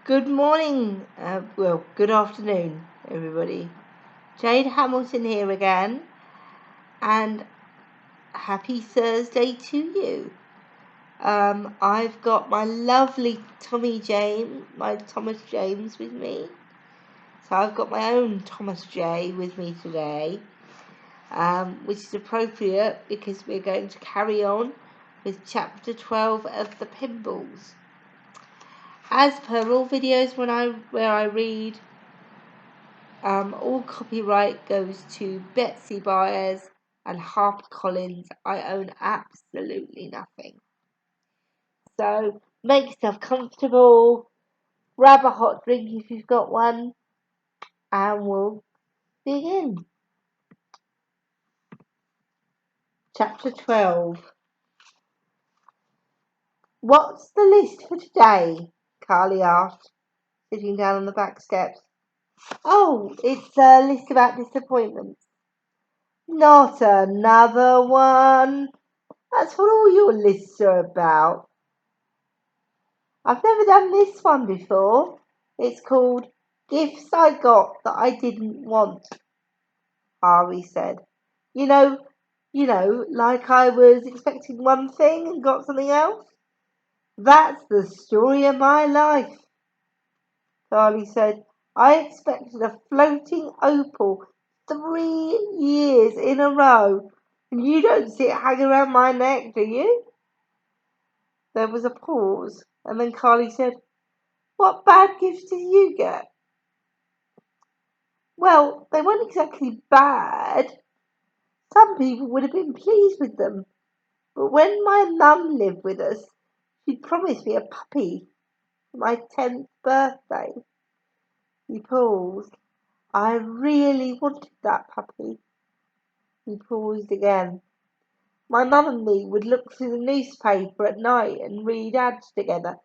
Good morning, good afternoon, everybody. Jade Hamilton here again, and happy Thursday to you. I've got my lovely Thomas James with me. So I've got my own Thomas J with me today, which is appropriate because we're going to carry on with chapter 12 of the Pinballs. As per all videos where I read, all copyright goes to Betsy Byers and HarperCollins. I own absolutely nothing. So make yourself comfortable, grab a hot drink if you've got one, and we'll begin. Chapter 12. What's the list for today? Carly asked, sitting down on the back steps. Oh, it's a list about disappointments. Not another one. That's what all your lists are about. I've never done this one before. It's called Gifts I Got That I Didn't Want, Harvey said. You know, like I was expecting one thing and got something else. That's the story of my life, Carly said. I expected a floating opal 3 years in a row, and you don't see it hanging around my neck, do you? There was a pause, and then Carly said, What bad gifts did you get? Well, they weren't exactly bad. Some people would have been pleased with them. But when my mum lived with us, she promised me a puppy for my 10th birthday. He paused. I really wanted that puppy. He paused again. My mum and me would look through the newspaper at night and read ads together.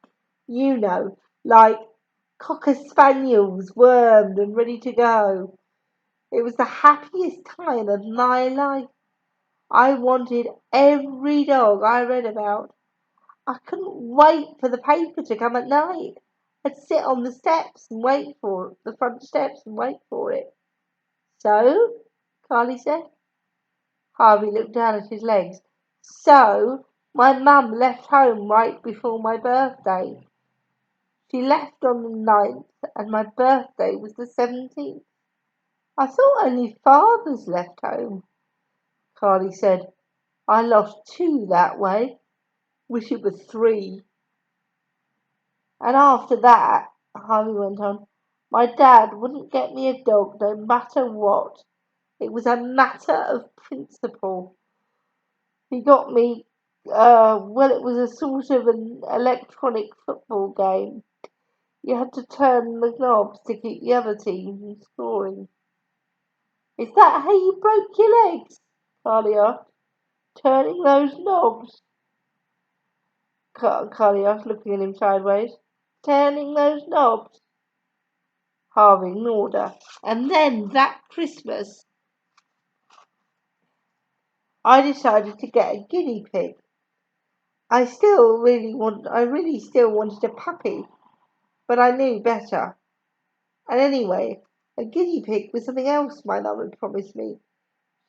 You know, like Cocker Spaniels, wormed and ready to go. It was the happiest time of my life. I wanted every dog I read about. I couldn't wait for the paper to come at night. I'd sit on the front steps and wait for it. So, Carly said. Harvey looked down at his legs. So, my mum left home right before my birthday. She left on the 9th and my birthday was the 17th. I thought only fathers left home, Carly said. I lost 2 that way. Wish it was 3. And after that, Harvey went on, my dad wouldn't get me a dog no matter what. It was a matter of principle. He got me, it was a sort of an electronic football game. You had to turn the knobs to keep the other team from scoring. Is that how you broke your legs? Carly asked. Turning those knobs? Carly asked, looking at him sideways. Turning those knobs? Harvey ignored her. And then that Christmas, I decided to get a guinea pig. I really still wanted a puppy, but I knew better. And anyway, a guinea pig was something else my mum had promised me.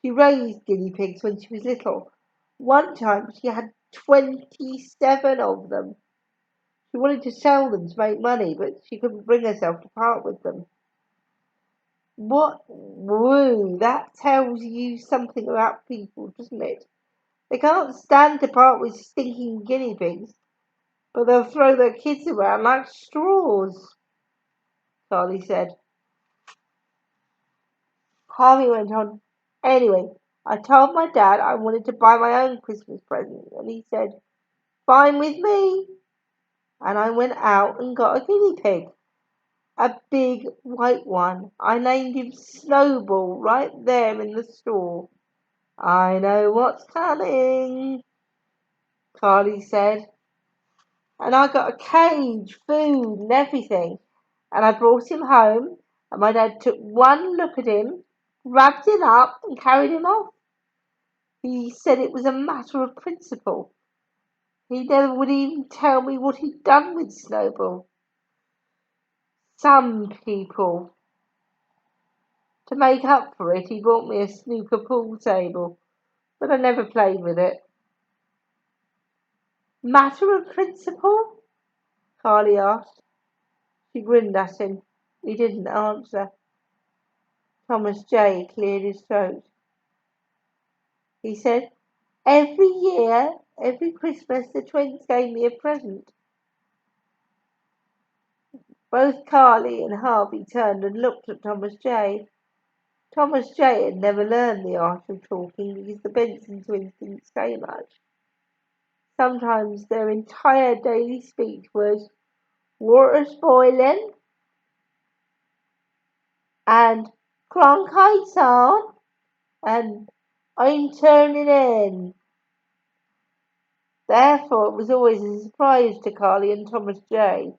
She raised guinea pigs when she was little. One time she had 27 of them. She wanted to sell them to make money, but she couldn't bring herself to part with them. What? Woo, that tells you something about people, doesn't it? They can't stand to part with stinking guinea pigs, but they'll throw their kids around like straws, Charlie said. Harvey went on. Anyway, I told my dad I wanted to buy my own Christmas present, and he said, Fine with me. And I went out and got a guinea pig. A big white one. I named him Snowball right there in the store. I know what's coming, Carly said. And I got a cage, food and everything. And I brought him home and my dad took one look at him, grabbed him up and carried him off. He said it was a matter of principle. He never would even tell me what he'd done with Snowball. Some people. To make up for it, he bought me a snooker pool table, but I never played with it. Matter of principle? Carly asked. She grinned at him. He didn't answer. Thomas J. cleared his throat. He said, every year, every Christmas, the twins gave me a present. Both Carly and Harvey turned and looked at Thomas J. Thomas J. had never learned the art of talking because the Benson twins didn't say much. Sometimes their entire daily speech was, water's boiling, and Cronkite's on, and I'm turning in. Therefore, it was always a surprise to Carly and Thomas J.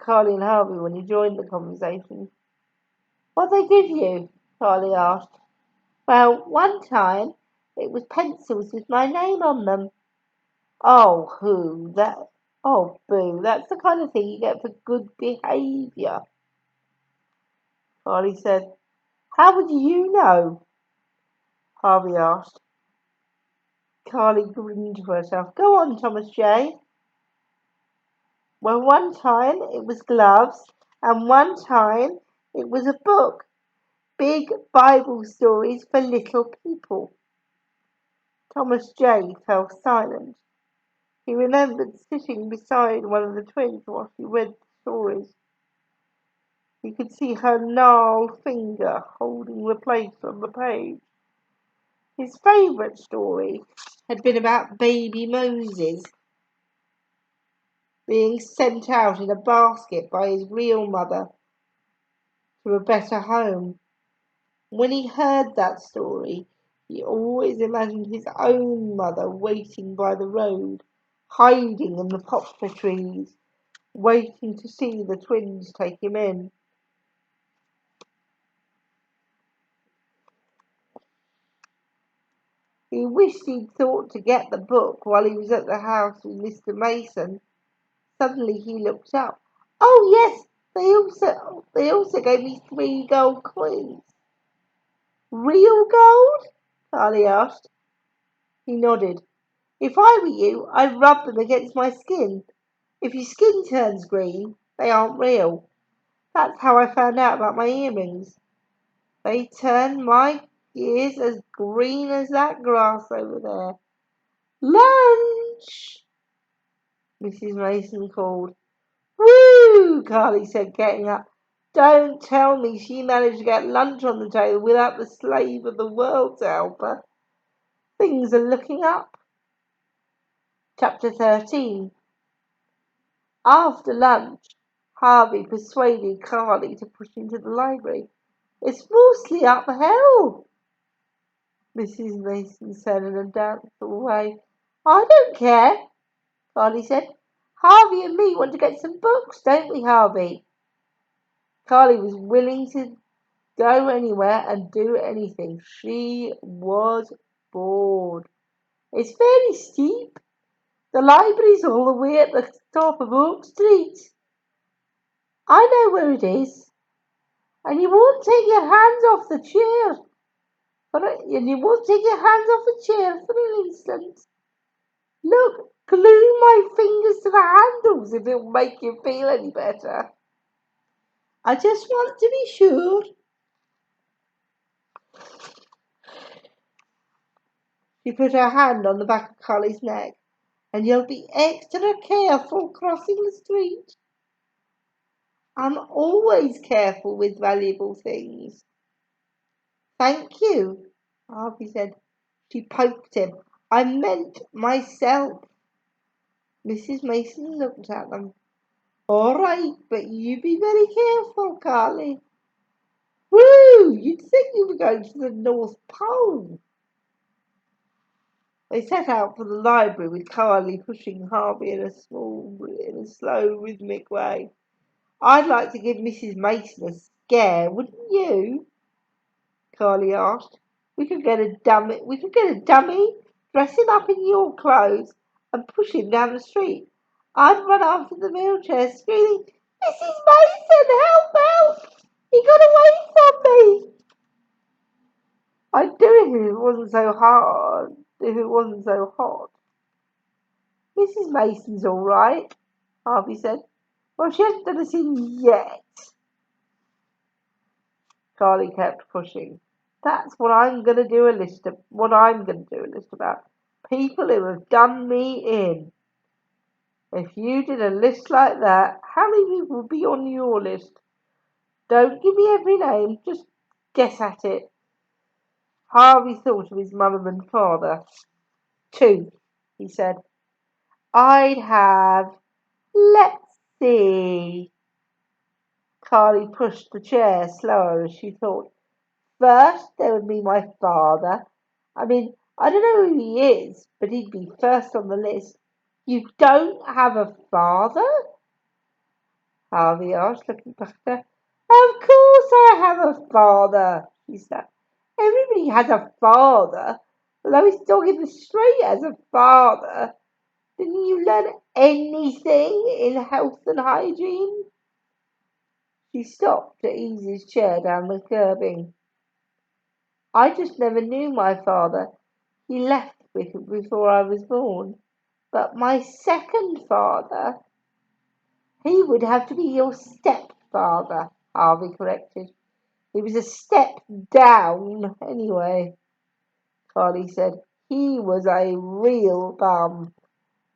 Carly and Harvey when he joined the conversation. What'd they give you? Carly asked. Well, one time it was pencils with my name on them. Oh, boo, that's the kind of thing you get for good behaviour, Carly said. How would you know? Harvey asked. Carly grinned to herself. Go on, Thomas J. Well, one time it was gloves, and one time it was a book. Big Bible stories for little people. Thomas J. fell silent. He remembered sitting beside one of the twins while she read the stories. He could see her gnarled finger holding the place on the page. His favourite story had been about baby Moses being sent out in a basket by his real mother to a better home. When he heard that story, he always imagined his own mother waiting by the road, hiding in the poplar trees, waiting to see the twins take him in. He wished he'd thought to get the book while he was at the house with Mr. Mason. Suddenly he looked up. Oh yes, they also gave me 3 gold coins. Real gold? Charlie asked. He nodded. If I were you, I'd rub them against my skin. If your skin turns green, they aren't real. That's how I found out about my earrings. They turn my ears as green as that grass over there. Lunch! Mrs. Mason called. Woo! Carly said, getting up. Don't tell me she managed to get lunch on the table without the slave of the world to help her. Things are looking up. Chapter 13. After lunch, Harvey persuaded Carly to push him to the library. It's mostly uphill, Mrs. Mason said in a doubtful way. I don't care, Carly said. Harvey and me want to get some books, don't we, Harvey? Carly was willing to go anywhere and do anything. She was bored. It's fairly steep. The library's all the way at the top of Oak Street. I know where it is. And you won't take your hands off the chair. And you won't take your hands off the chair for an instant. Look, glue my fingers to the handles if it'll make you feel any better. I just want to be sure. She put her hand on the back of Carly's neck. And you'll be extra careful crossing the street. I'm always careful with valuable things. Thank you, Harvey said. She poked him. I meant myself. Mrs. Mason looked at them. All right, but you be very careful, Carly. Woo! You'd think you were going to the North Pole. They set out for the library with Carly pushing Harvey in a slow, rhythmic way. I'd like to give Mrs. Mason a scare, wouldn't you? Carly asked. We could get a dummy, dress him up in your clothes, and push him down the street. I'd run after the wheelchair, screaming, Mrs. Mason, help, help! He got away from me! I'd do it if it wasn't so hard, if it wasn't so hot. Mrs. Mason's all right, Harvey said. Well, she hasn't done a sin yet. Charlie kept pushing. That's what I'm going to do a list of. What I'm going to do a list about. People who have done me in. If you did a list like that, how many people would be on your list? Don't give me every name. Just guess at it. Harvey thought of his mother and father. 2, he said. I'd have. Let's see. Carly pushed the chair slower as she thought. First, there would be my father. I mean, I don't know who he is, but he'd be first on the list. You don't have a father? Harvey asked, looking back at her. Of course I have a father, she said. Everybody has a father. Although he's dog in the street as a father. Didn't you learn anything in health and hygiene? She stopped to ease his chair down the curbing. I just never knew my father. He left before I was born. But my second father, he would have to be your stepfather, Harvey corrected. He was a step down, anyway, Carly said. He was a real bum.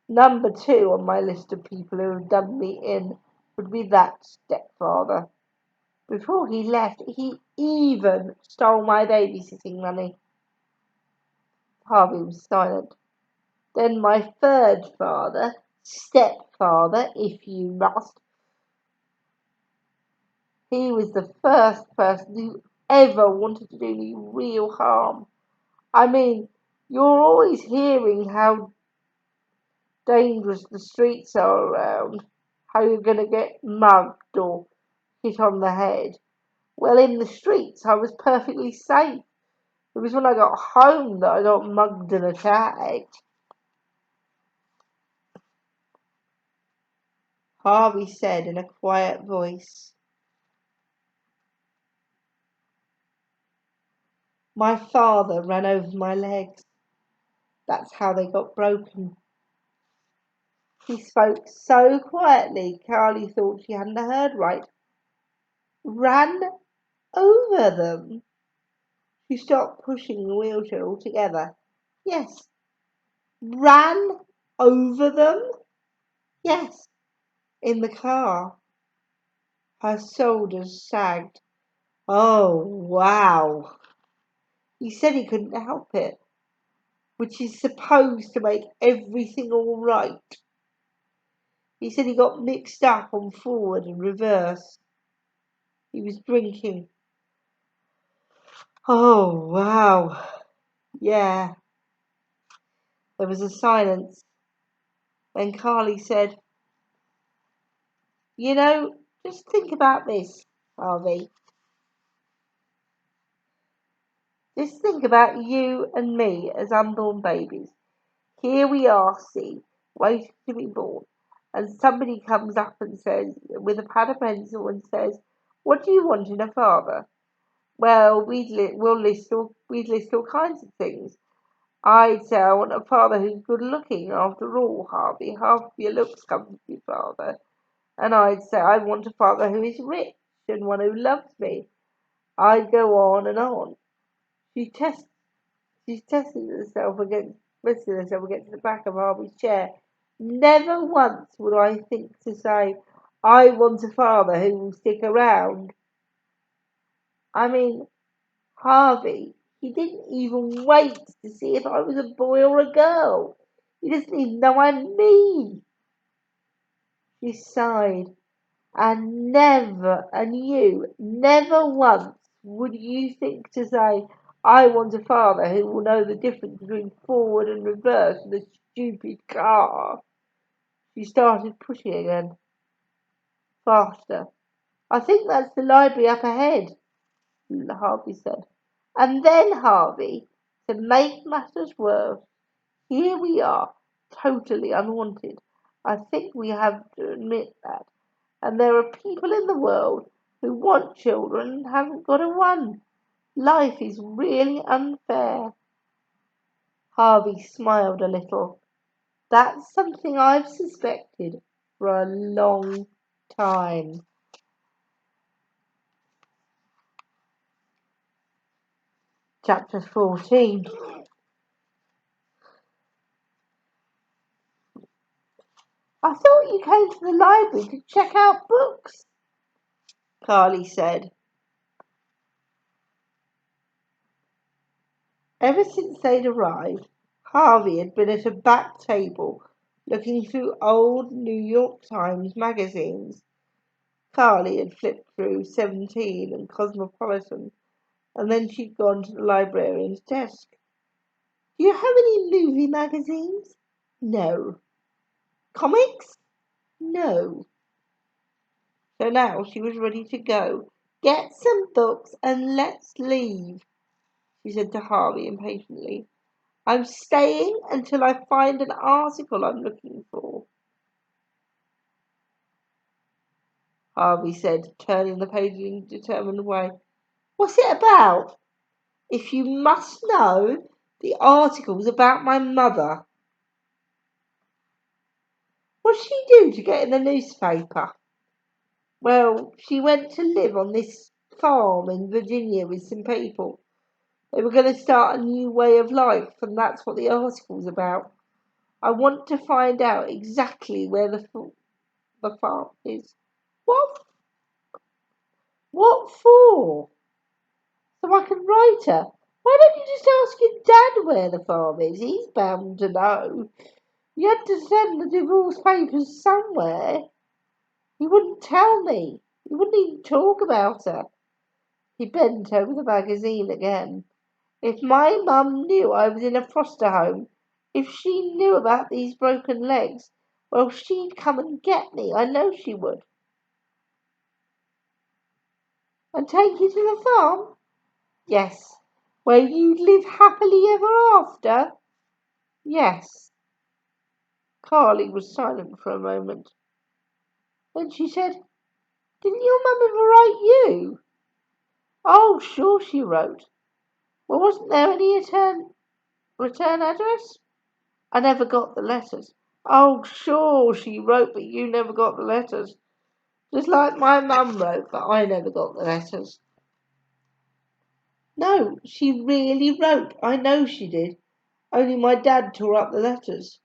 Number 2 on my list of people who have done me in would be that stepfather. Before he left, he even stole my babysitting money. Harvey was silent. Then my third father, stepfather, if you must. He was the first person who ever wanted to do me real harm. I mean, you're always hearing how dangerous the streets are around, how you're going to get mugged or hit on the head. Well, in the streets, I was perfectly safe. It was when I got home that I got mugged and attacked. Harvey said in a quiet voice. My father ran over my legs. That's how they got broken. He spoke so quietly, Carly thought she hadn't heard right. Ran over them. She stopped pushing the wheelchair altogether. Yes. Ran over them? Yes. In the car. Her shoulders sagged. Oh, wow. He said he couldn't help it, which is supposed to make everything all right. He said he got mixed up on forward and reverse. He was drinking. Oh, wow. Yeah. There was a silence. Then Carly said, You know, just think about this, Harvey. Just think about you and me as unborn babies. Here we are, see, waiting to be born. And somebody comes up and says, with a pad of pencil and says, What do you want in a father? Well, we'd list all kinds of things. I'd say I want a father who's good looking. After all, Harvey, half of your looks come from your father. And I'd say I want a father who is rich and one who loves me. I'd go on and on. She test, she's testing herself against, resting herself against the back of Harvey's chair. Never once would I think to say, I want a father who will stick around. I mean, Harvey, he didn't even wait to see if I was a boy or a girl. He doesn't even know I'm me. She sighed. And you, never once would you think to say, I want a father who will know the difference between forward and reverse in a stupid car. She started pushing again. Faster. I think that's the library up ahead, Harvey said. And then, Harvey, to make matters worse, here we are, totally unwanted. I think we have to admit that. And there are people in the world who want children and haven't got a one. Life is really unfair. Harvey smiled a little. That's something I've suspected for a long time. Chapter 14. I thought you came to the library to check out books, Carly said. Ever since they'd arrived, Harvey had been at a back table looking through old New York Times magazines. Carly had flipped through 17 and Cosmopolitan, and then she'd gone to the librarian's desk. Do you have any movie magazines? No. Comics? No. So now she was ready to go. Get some books and let's leave, she said to Harvey impatiently. I'm staying until I find an article I'm looking for. Harvey said, turning the page in a determined way. What's it about? If you must know, the article's about my mother. What did she do to get in the newspaper? Well, she went to live on this farm in Virginia with some people. They were going to start a new way of life, and that's what the article's about. I want to find out exactly where the farm is. What? What for? So I can write her. Why don't you just ask your dad where the farm is? He's bound to know. You had to send the divorce papers somewhere. He wouldn't tell me. He wouldn't even talk about her. He bent over the magazine again. If my mum knew I was in a foster home, if she knew about these broken legs, well, she'd come and get me. I know she would. And take you to the farm? Yes. Where you'd live happily ever after? Yes. Carly was silent for a moment. Then she said, Didn't your mum ever write you? Oh, sure she wrote. Well, wasn't there any return address? I never got the letters. Oh, sure she wrote, but you never got the letters. Just like my mum wrote, but I never got the letters. No, she really wrote. I know she did. Only my dad tore up the letters.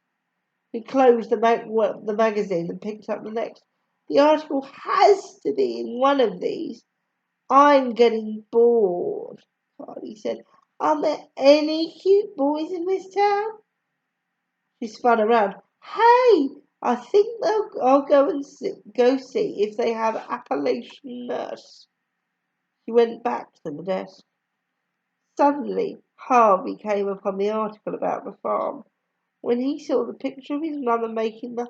He closed the magazine and picked up the next. The article has to be in one of these. I'm getting bored, Carly said. Aren't there any cute boys in this town? She spun around. Hey, I think I'll go see if they have Appalachian Nurse. She went back to the desk. Suddenly, Harvey came upon the article about the farm. When he saw the picture of his mother making the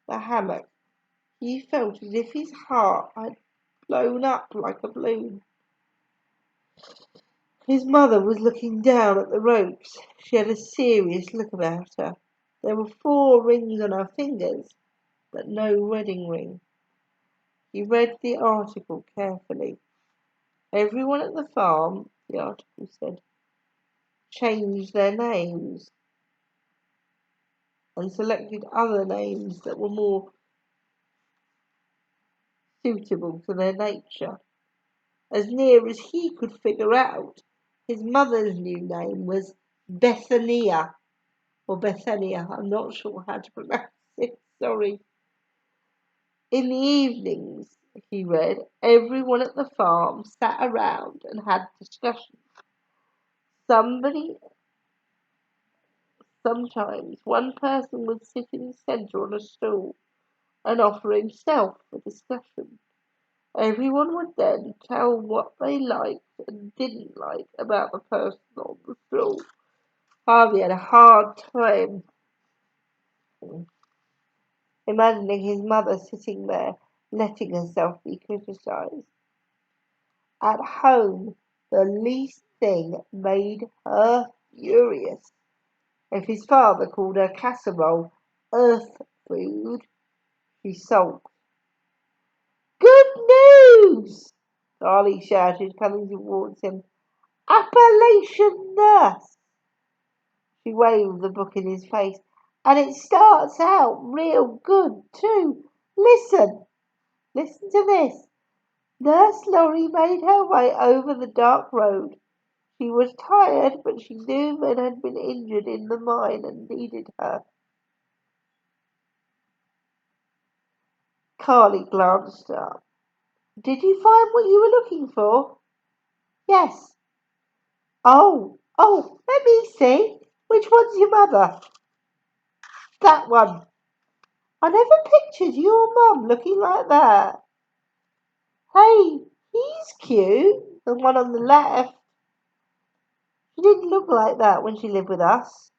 hammock, he felt as if his heart had blown up like a balloon. His mother was looking down at the ropes. She had a serious look about her. There were 4 rings on her fingers, but no wedding ring. He read the article carefully. Everyone at the farm, the article said, changed their names and selected other names that were more suitable to their nature. As near as he could figure out, his mother's new name was Bethania, or Bethania. I'm not sure how to pronounce it, sorry. In the evenings, he read, everyone at the farm sat around and had discussions. Sometimes one person would sit in the centre on a stool and offer himself for discussion. Everyone would then tell what they liked and didn't like about the person on the stool. Harvey had a hard time imagining his mother sitting there, letting herself be criticised. At home, the least thing made her furious. If his father called her casserole earth food, she sulked. news!" Charlie shouted, coming towards him. "Appalachian Nurse!" She waved the book in his face. "And it starts out real good, too. Listen! Listen to this. Nurse Lorry made her way over the dark road. She was tired, but she knew men had been injured in the mine and needed her." Carly glanced up. "Did you find what you were looking for?" "Yes." Oh, let me see. Which one's your mother?" "That one." "I never pictured your mum looking like that." "Hey, he's cute. The one on the left. She didn't look like that when she lived with us."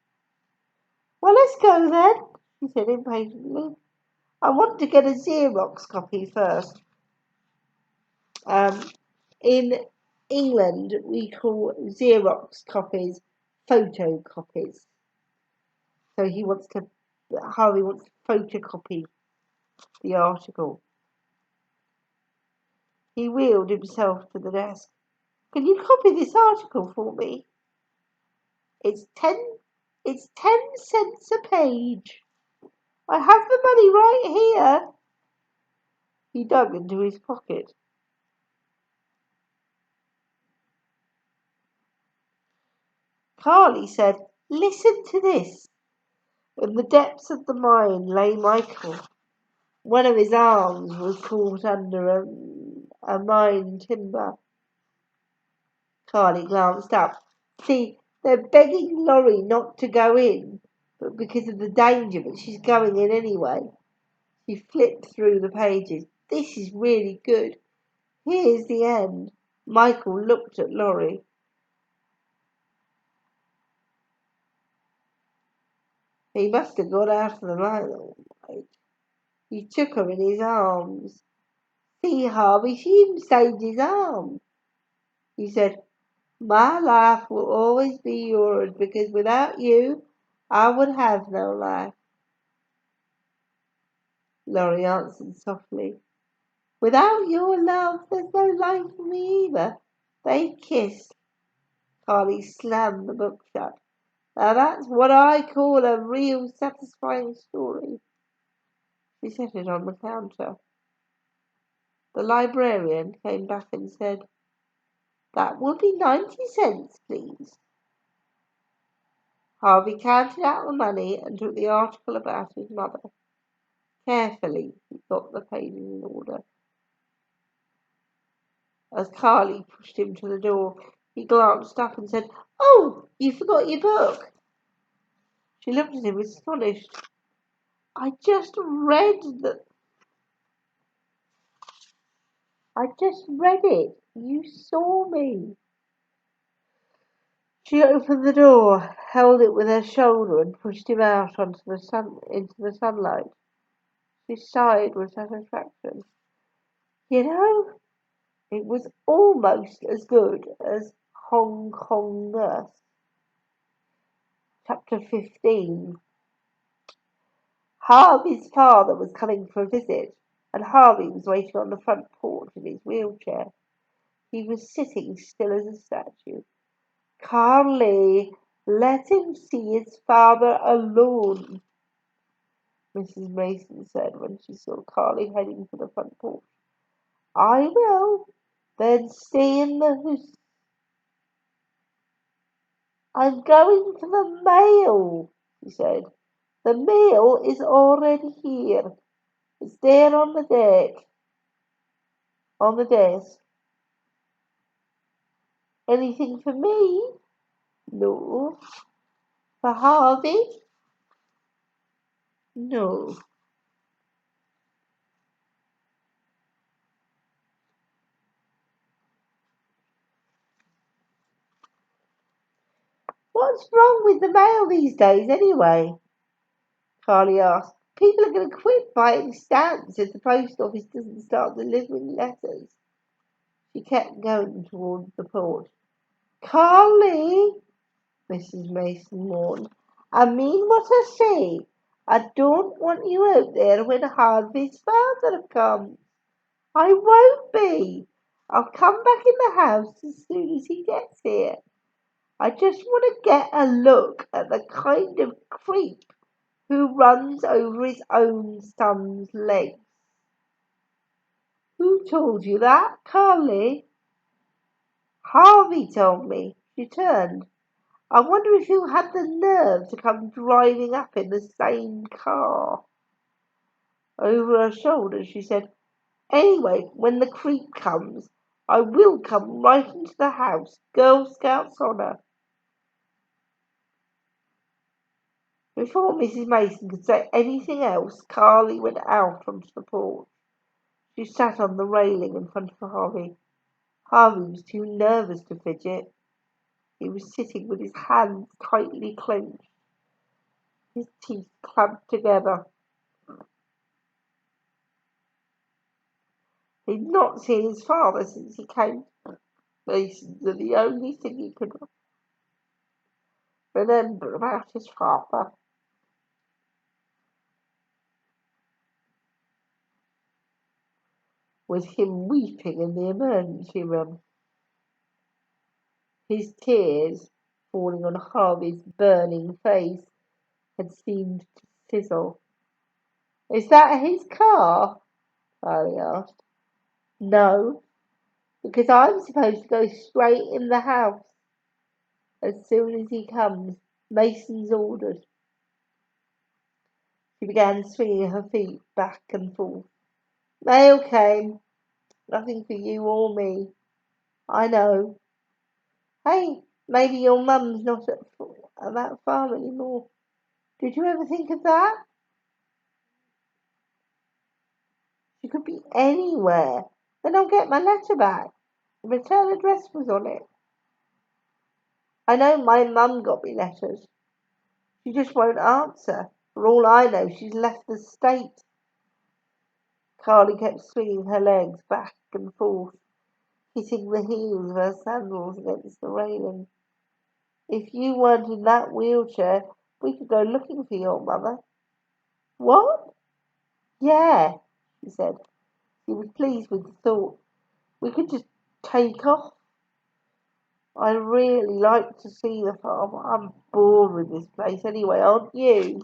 "Well, let's go then," she said impatiently. "I want to get a Xerox copy first." In England, we call Xerox copies photocopies. So Harvey wants to photocopy the article. He wheeled himself to the desk. "Can you copy this article for me?" It's 10 cents a page. I have the money right here." He dug into his pocket. Carly said, "Listen to this." In the depths of the mine lay Michael. One of his arms was caught under a mine timber. Carly glanced up. "See, they're begging Laurie not to go in, but because of the danger, but she's going in anyway." She flipped through the pages. "This is really good. Here's the end." Michael looked at Laurie. He must have got out of the mine all right. He took her in his arms. "See, Harvey, she even saved his arm." He said, "My life will always be yours, because without you, I would have no life." Laurie answered softly, "Without your love, there's no life for me either." They kissed. Carly slammed the book shut. "Now that's what I call a real satisfying story." She set it on the counter. The librarian came back and said, "That will be 90 cents, please." Harvey counted out the money and took the article about his mother. Carefully, he got the pages in order. As Carly pushed him to the door, he glanced up and said, "Oh, you forgot your book." She looked at him astonished. I just read it. You saw me." She opened the door, held it with her shoulder, and pushed him out into the sunlight. She sighed with satisfaction. "You know, it was almost as good as Hong Kong Nurse." Chapter 15. Harvey's father was coming for a visit, and Harvey was waiting on the front porch in his wheelchair. He was sitting still as a statue. "Carly, let him see his father alone," Mrs. Mason said when she saw Carly heading for the front porch. "I will. Then stay in the house." "I'm going for the mail," he said. "The mail is already here. It's there on the desk. Anything for me?" "No." "For Harvey?" "No." "What's wrong with the mail these days, anyway?" Carly asked. "People are going to quit buying stamps if the post office doesn't start delivering letters." She kept going towards the porch. "Carly," Mrs. Mason warned, "I mean what I say. I don't want you out there when Harvey's father comes." I won't be. I'll come back in the house as soon as he gets here. I just want to get a look at the kind of creep who runs over his own son's legs. Who told you that, Carly? Harvey told me. She turned. I wonder if you had the nerve to come driving up in the same car. Over her shoulder, she said, Anyway, when the creep comes, I will come right into the house, Girl Scouts honour. Before Mrs. Mason could say anything else, Carly went out onto the porch. She sat on the railing in front of Harvey. Harvey was too nervous to fidget. He was sitting with his hands tightly clenched, his teeth clamped together. He'd not seen his father since he came. Masons are the only thing he could remember about his father. Was him weeping in the emergency room. His tears, falling on Harvey's burning face, had seemed to sizzle. Is that his car? Harvey asked. No, because I'm supposed to go straight in the house as soon as he comes. Mason's orders. She began swinging her feet back and forth. Mail came. Nothing for you or me. I know. Hey, maybe your mum's not at that farm anymore. Did you ever think of that? She could be anywhere. Then I'll get my letter back. The return address was on it. I know my mum got me letters. She just won't answer. For all I know, she's left the state. Carly kept swinging her legs back and forth, hitting the heels of her sandals against the railing. If you weren't in that wheelchair, we could go looking for your mother. What? Yeah, she said. She was pleased with the thought. We could just take off. I'd really like to see the farm. I'm bored with this place anyway, aren't you?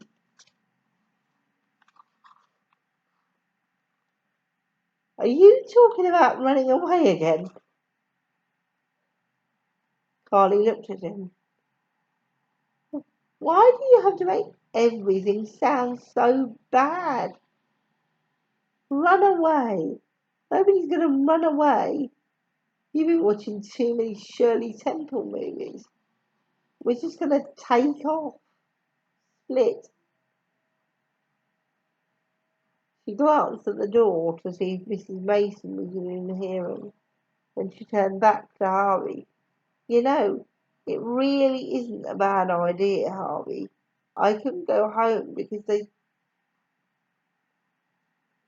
Are you talking about running away again? Carly looked at him. Why do you have to make everything sound so bad? Run away. Nobody's going to run away. You've been watching too many Shirley Temple movies. We're just going to take off. Split. She glanced at the door to see if Mrs. Mason was within hearing. Then she turned back to Harvey. You know, it really isn't a bad idea, Harvey. I couldn't go home because they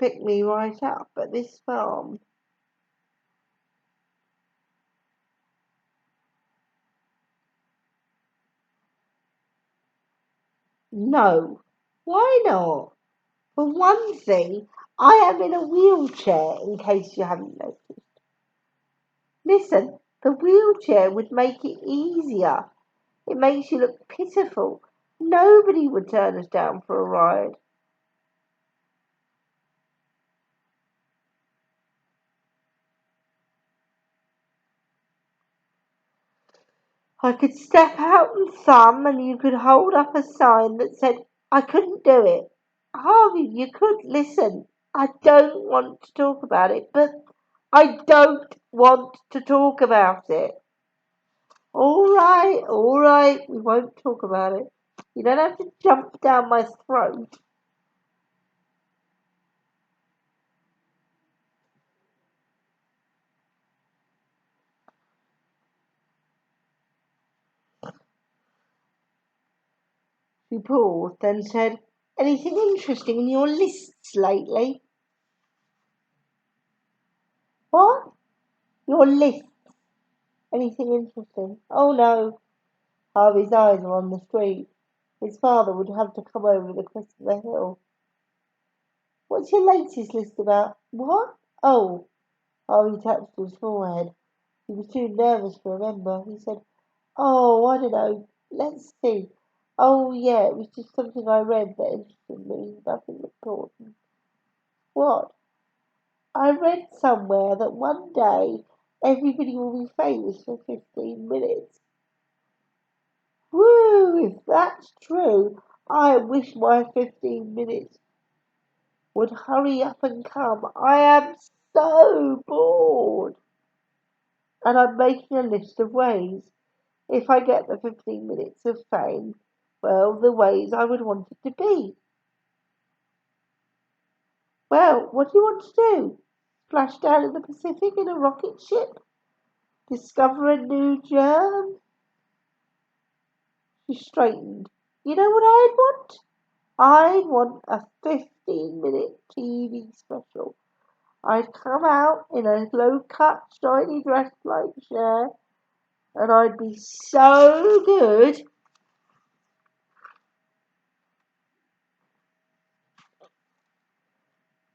picked me right up at this farm. No. Why not? For one thing, I am in a wheelchair, in case you haven't noticed. Listen, the wheelchair would make it easier. It makes you look pitiful. Nobody would turn us down for a ride. I could step out and thumb, and you could hold up a sign that said I couldn't do it. Harvey, you could listen. I don't want to talk about it, but I don't want to talk about it. All right, we won't talk about it. You don't have to jump down my throat. She paused, then said, Anything interesting in your lists lately? What? Your list? Anything interesting? Oh no. Harvey's eyes were on the street. His father would have to come over the crest of the hill. What's your latest list about? What? Oh, Harvey touched his forehead. He was too nervous to remember. He said, "Oh, I don't know. Let's see. Oh, yeah, it was just something I read that interested me. Nothing important." "What?" "I read somewhere that one day everybody will be famous for 15 minutes." "Woo! If that's true, I wish my 15 minutes would hurry up and come. I am so bored. And I'm making a list of ways. If I get the 15 minutes of fame, well, the ways I would want it to be." "Well, what do you want to do? Splash down in the Pacific in a rocket ship? Discover a new germ?" She straightened. "You know what I'd want? I'd want a 15-minute TV special. I'd come out in a low-cut, shiny dress like Cher, and I'd be so good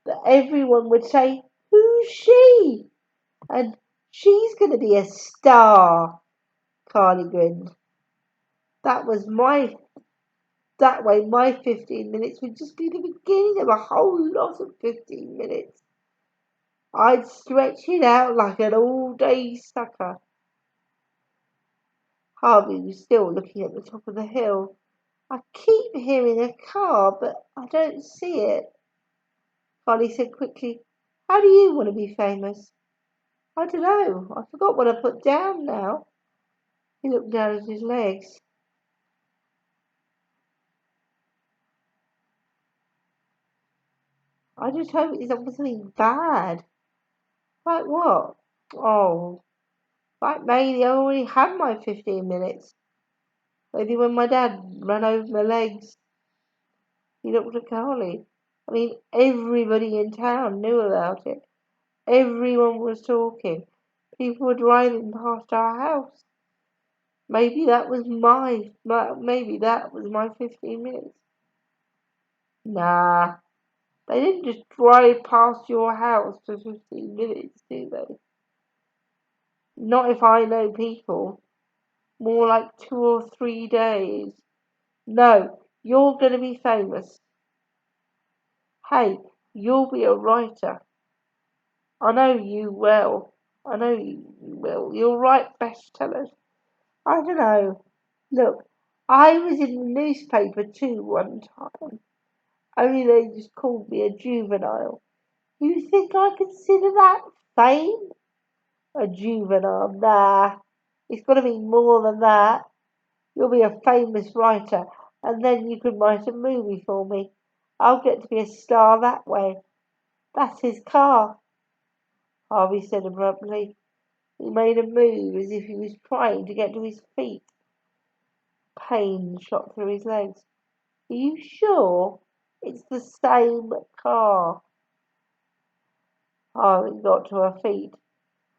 that everyone would say, 'Who's she?' And she's going to be a star." Carly grinned. That was my That way my 15 minutes would just be the beginning of a whole lot of 15 minutes. I'd stretch it out like an all-day sucker. Harvey was still looking at the top of the hill. "I keep hearing a car, but I don't see it." Carly said quickly, "How do you want to be famous?" "I don't know. I forgot what I put down now." He looked down at his legs. "I just hope it's not something bad." "Like what?" "Oh, like maybe I already had my 15 minutes. Maybe when my dad ran over my legs." He looked at Carly. "I mean, everybody in town knew about it. Everyone was talking. People were driving past our house. Maybe that was my 15 minutes." "Nah, they didn't just drive past your house for 15 minutes, do they? Not if I know people. More like 2 or 3 days. No, you're going to be famous. Hey, you'll be a writer. I know you will. I know you will. You'll write bestsellers." "I don't know. Look, I was in the newspaper too one time. Only they just called me a juvenile. You think I consider that fame? A juvenile? Nah. It's got to be more than that. You'll be a famous writer, and then you can write a movie for me. I'll get to be a star that way." "That's his car," Harvey said abruptly. He made a move as if he was trying to get to his feet. Pain shot through his legs. "Are you sure it's the same car?" Harvey got to her feet.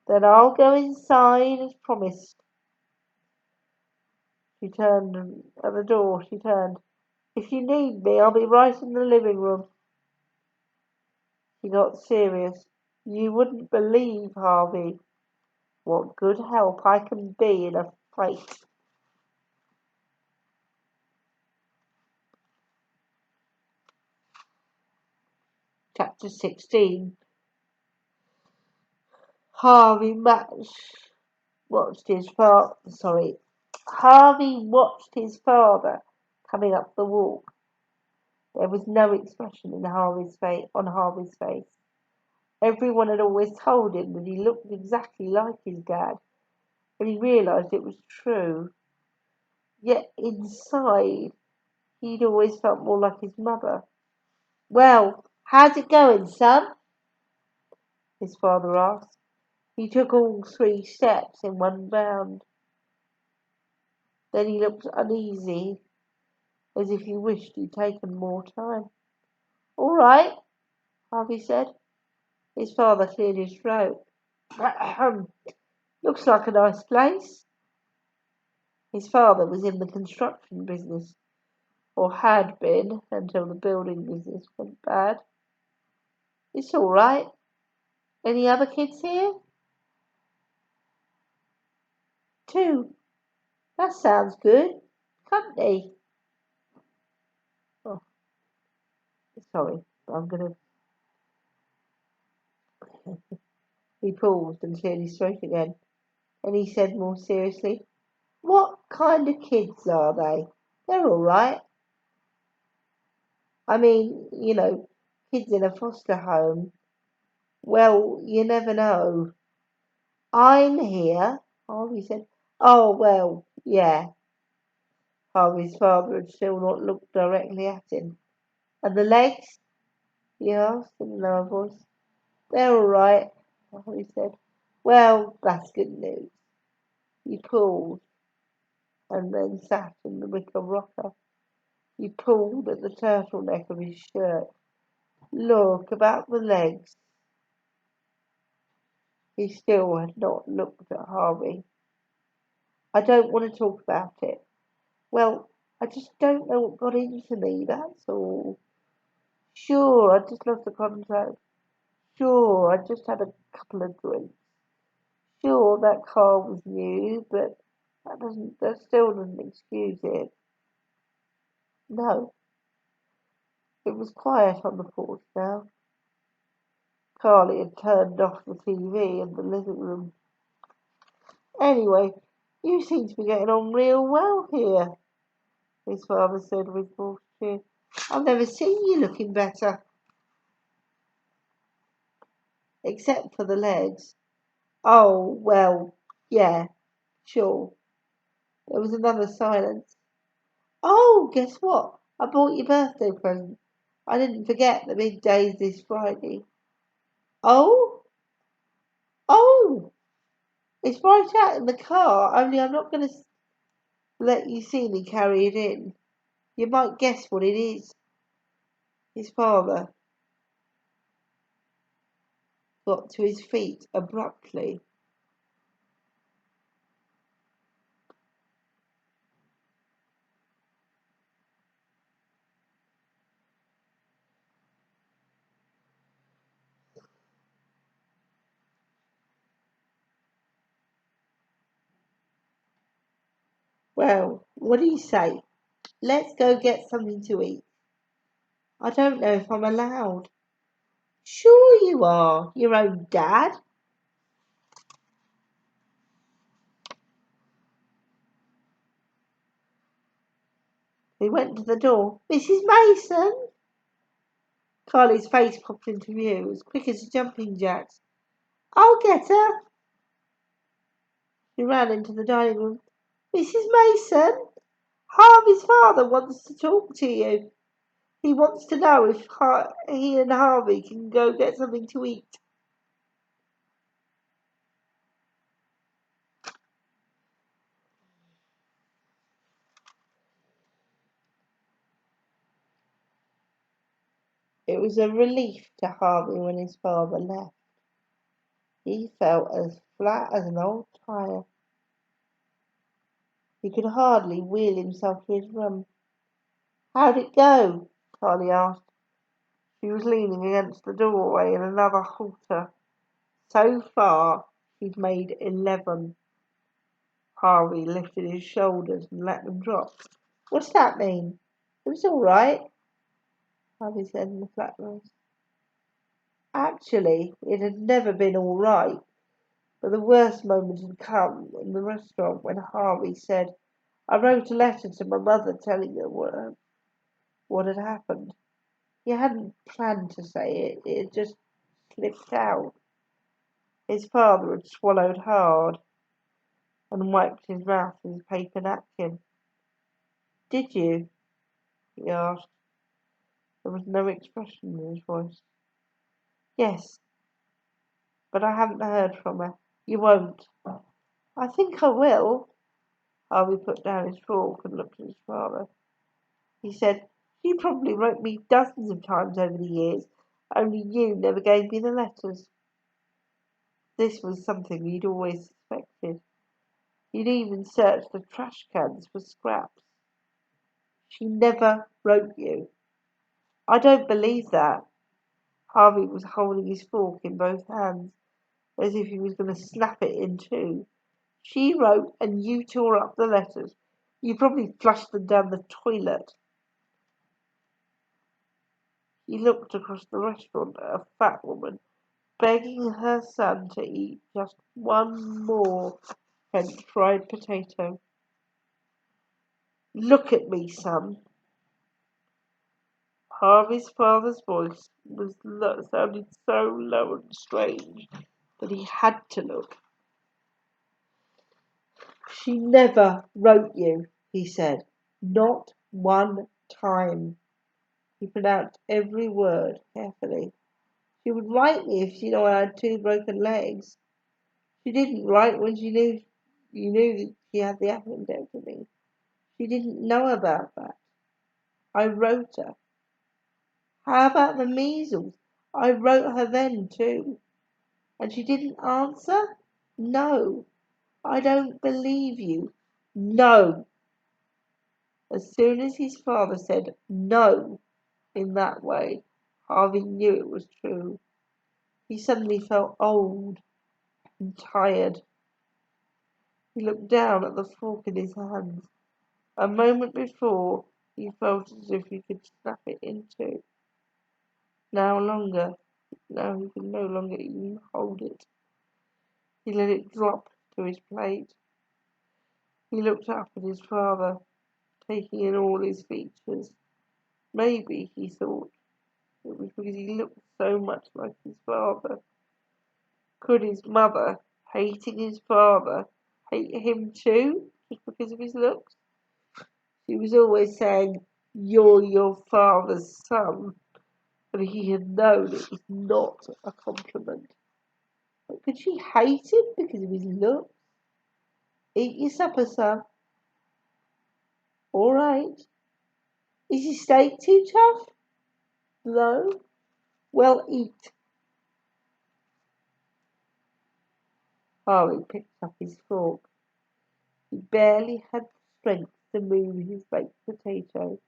"Then I'll go inside as promised." She turned at the door. She turned. "If you need me, I'll be right in the living room." She got serious. "You wouldn't believe, Harvey, what good help I can be in a fight." Chapter 16. Harvey watched his father. Harvey watched his father coming up the walk. There was no expression on Harvey's face. Everyone had always told him that he looked exactly like his dad, and he realised it was true. Yet inside, he'd always felt more like his mother. "Well, how's it going, son?" his father asked. He took all 3 steps in one bound. Then he looked uneasy, as if he wished he'd taken more time. "All right," Harvey said. His father cleared his throat. "Looks like a nice place." His father was in the construction business, or had been until the building business went bad. "It's all right." Any other kids here? 2. That sounds good. Company. Oh, sorry. I'm gonna. He paused and cleared his throat again. And he said more seriously, "What kind of kids are they? They're all right. I mean, kids in a foster home. Well, you never know." "I'm here," Harvey said. "Oh, well, yeah." Harvey's father had still not looked directly at him. "And the legs?" he asked in a lower voice. "They're all right," Harvey said. "Well, that's good news." He paused and then sat in the wicker rocker. He pulled at the turtleneck of his shirt. "Look, about the legs." He still had not looked at Harvey. "I don't want to talk about it. Well, I just don't know what got into me, that's all. Sure, I just lost the contact. Sure, I just had a couple of drinks. Sure, that car was new, but that still doesn't excuse it." No, it was quiet on the porch now. Carly had turned off the TV in the living room. "Anyway, you seem to be getting on real well here," his father said with forced cheer. "I've never seen you looking better." "Except for the legs." "Oh, well, yeah, sure." There was another silence. "Oh, guess what? I bought your birthday present. I didn't forget the big day's this Friday." "Oh? Oh! It's right out in the car, only I'm not going to let you see me carry it in. You might guess what it is." His father got to his feet abruptly. "Well, what do you say? Let's go get something to eat." "I don't know if I'm allowed." "Sure you are. Your own dad." He went to the door. "Mrs. Mason!" Carly's face popped into view as quick as a jumping jack's. "I'll get her." She ran into the dining room. "Mrs. Mason, Harvey's father wants to talk to you. He wants to know if he and Harvey can go get something to eat." It was a relief to Harvey when his father left. He felt as flat as an old tire. He could hardly wheel himself to his room. "How'd it go?" Charlie asked. She was leaning against the doorway in another halter. "So far, she's made 11." Harvey lifted his shoulders and let them drop. "What's that mean?" "It was all right," Harvey said in a flat voice. Actually, it had never been all right, but the worst moment had come in the restaurant when Harvey said, "I wrote a letter to my mother telling her what had happened." He hadn't planned to say it, it had just slipped out. His father had swallowed hard and wiped his mouth with a paper napkin. "Did you?" he asked. There was no expression in his voice. "Yes, but I haven't heard from her." "You won't." "I think I will." Harvey put down his fork and looked at his father. He said, "She probably wrote me dozens of times over the years, only you never gave me the letters." This was something he'd always suspected. He'd even searched the trash cans for scraps. "She never wrote you." "I don't believe that." Harvey was holding his fork in both hands, as if he was going to snap it in two. She wrote and you tore up the letters. You probably flushed them down the toilet. He looked across the restaurant at a fat woman begging her son to eat just one more French fried potato. Look at me, son. Harvey's father's voice sounded so low and strange that he had to look. She never wrote you, he said. Not one time. He pronounced every word carefully. She would write me if she knew I had 2 broken legs. She didn't write when she knew you knew that she had the appendectomy. She didn't know about that. I wrote her. How about the measles? I wrote her then too. And she didn't answer? No. I don't believe you. No. As soon as his father said no in that way, Harvey knew it was true. He suddenly felt old and tired. He looked down at the fork in his hands. A moment before, he felt as if he could snap it in two. Now he could no longer even hold it. He let it drop to his plate. He looked up at his father, taking in all his features. Maybe, he thought, it was because he looked so much like his father. Could his mother, hating his father, hate him too, just because of his looks? She was always saying, "You're your father's son," but he had known it was not a compliment. But could she hate him because of his looks? Eat your supper, son. All right. Is your steak too tough? No. Well, eat. Harvey picked up his fork. He barely had strength to move his baked potato.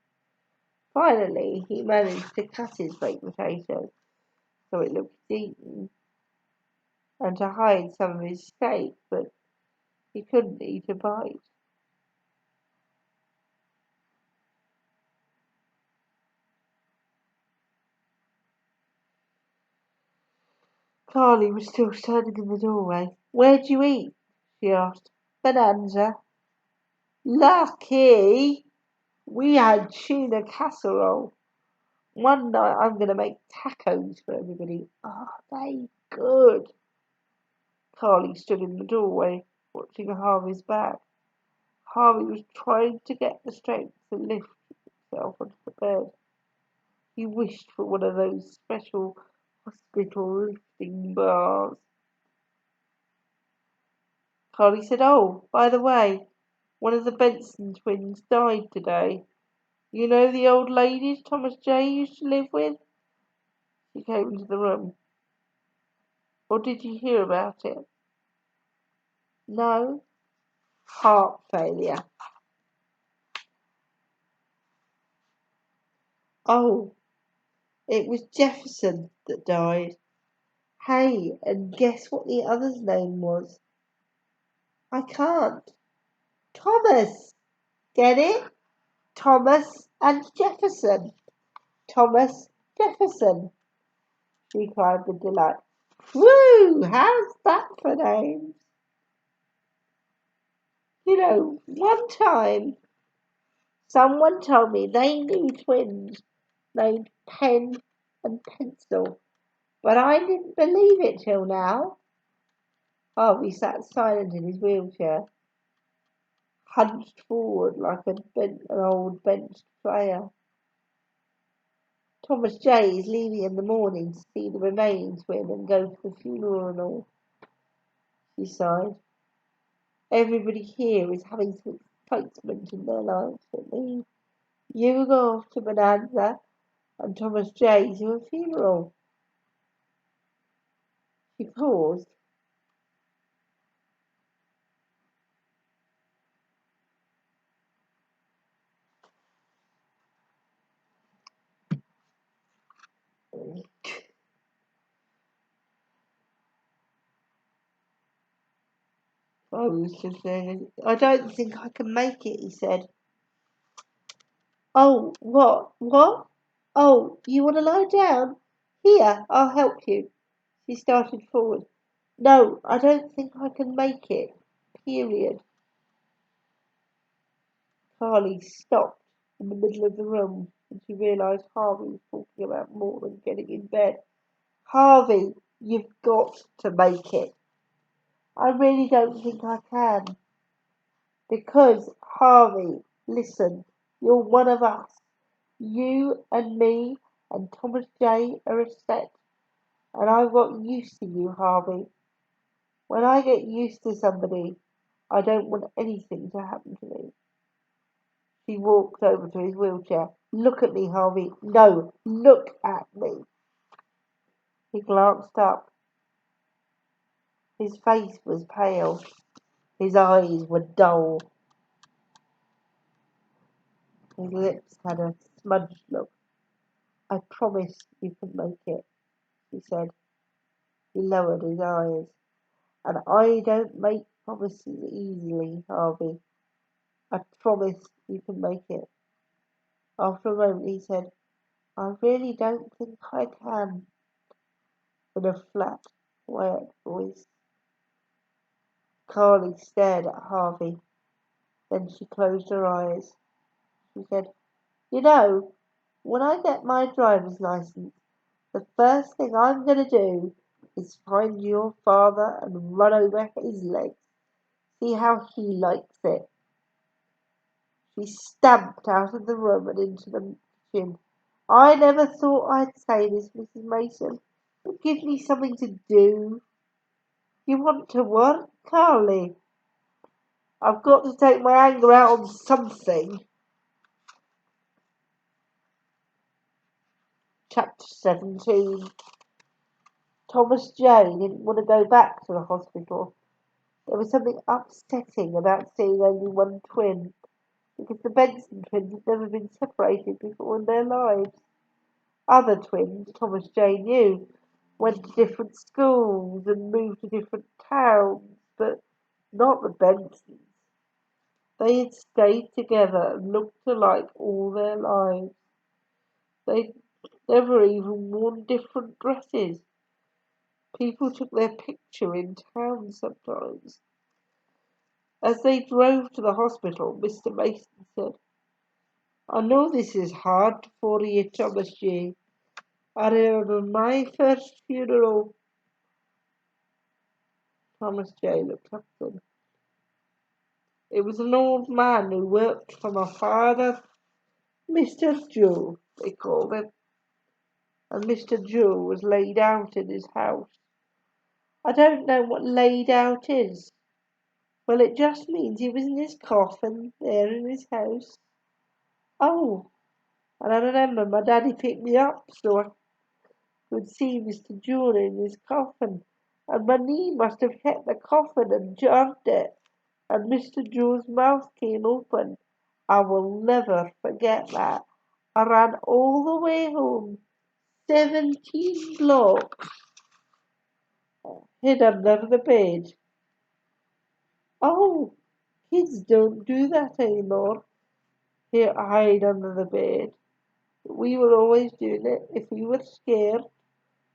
Finally, he managed to cut his baked potato so it looked eaten, and to hide some of his steak, but he couldn't eat a bite. Carly was still standing in the doorway. "Where'd you eat?" she asked. "Bonanza." "Lucky! We had tuna casserole. One night I'm going to make tacos for everybody. Are they good?" Carly stood in the doorway, watching Harvey's back. Harvey was trying to get the strength to lift himself onto the bed. He wished for one of those special hospital lifting bars. Carly said, "Oh, by the way, one of the Benson twins died today. You know the old lady Thomas J. used to live with?" She came into the room. "Or did you hear about it?" "No." "Heart failure." "Oh, it was Jefferson that died. Hey, and guess what the other's name was?" "I can't." "Thomas. Get it? Thomas and Jefferson. Thomas Jefferson," she cried with delight. "Woo! How's that for names?" You know, one time someone told me they knew twins named Pen and Pencil, but I didn't believe it till now. Harvey sat silent in his wheelchair, hunched forward like an old benched player. "Thomas J. is leaving in the morning to see the remaining twin and go to the funeral and all," she sighed. "Everybody here is having some excitement in their lives but me. You go off to Bonanza and Thomas J. to a funeral." She paused. I was just saying, I don't think I can make it, he said. Oh, what? What? Oh, you want to lie down? Here, I'll help you. She started forward. No, I don't think I can make it. Period. Carly stopped in the middle of the room and she realised Harvey was talking about more than getting in bed. Harvey, you've got to make it. I really don't think I can. Because, Harvey, listen, you're one of us. You and me and Thomas J are a set. And I've got used to you, Harvey. When I get used to somebody, I don't want anything to happen to me. She walked over to his wheelchair. Look at me, Harvey. No, look at me. He glanced up. His face was pale. His eyes were dull. His lips had a smudged look. I promise you can make it, he said. He lowered his eyes. And I don't make promises easily, Harvey. I promise you can make it. After a moment he said, I really don't think I can, in a flat, quiet voice. Carly stared at Harvey. Then she closed her eyes. She said, You know, when I get my driver's license, the first thing I'm going to do is find your father and run over his legs. See how he likes it. She stamped out of the room and into the kitchen. I never thought I'd say this, Mrs. Mason, but give me something to do. You want to work, Carly? I've got to take my anger out on something. Chapter 17. Thomas J didn't want to go back to the hospital. There was something upsetting about seeing only one twin, because the Benson twins had never been separated before in their lives. Other twins, Thomas J knew, went to different schools and moved to different towns, but not the Bensons. They had stayed together and looked alike all their lives. They'd never even worn different dresses. People took their picture in town sometimes. As they drove to the hospital, Mr. Mason said, I know this is hard for you, Thomas J. I remember my first funeral. Thomas J looked up at them. It was an old man who worked for my father, Mr. Joe, they called him, and Mr. Joe was laid out in his house. I don't know what laid out is. Well, it just means he was in his coffin there in his house. Oh, and I remember my daddy picked me up so I could see Mr. Joe in his coffin, and my knee must have hit the coffin and jammed it, and Mr. Joe's mouth came open. I will never forget that. I ran all the way home, 17 blocks, hid under the bed. Oh, kids don't do that anymore. Here, hide under the bed. But we were always doing it if we were scared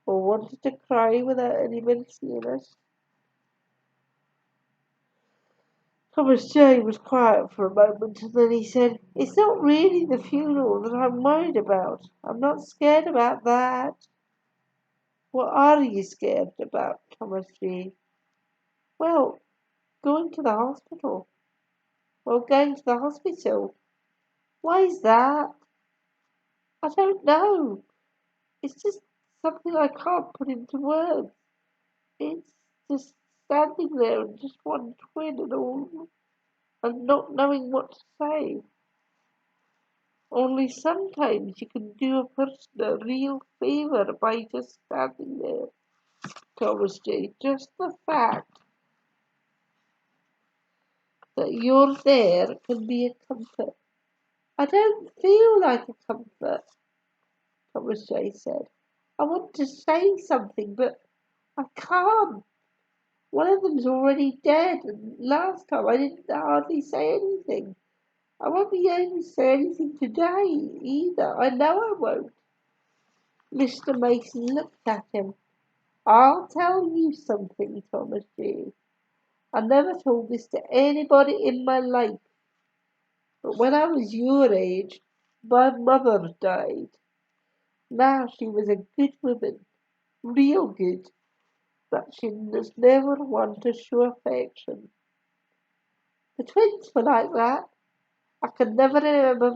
or wanted to cry without anybody seeing us. Thomas J was quiet for a moment and then he said, It's not really the funeral that I'm worried about. I'm not scared about that. What are you scared about, Thomas J? Well, going to the hospital. Well, going to the hospital. Why's that? I don't know. It's just something I can't put into words. It's just standing there and just one twin and all, and not knowing what to say. Only sometimes you can do a person a real favour by just standing there, Thomas J. Just the fact that you're there can be a comfort. I don't feel like a comfort, Thomas J said. I want to say something, but I can't. One of them's already dead, and last time I didn't hardly say anything. I won't be able to say anything today either. I know I won't. Mr. Mason looked at him. I'll tell you something, Thomas G. I never told this to anybody in my life, but when I was your age, my mother died. Now she was a good woman, real good, but she was never one to show affection. The twins were like that. I can never remember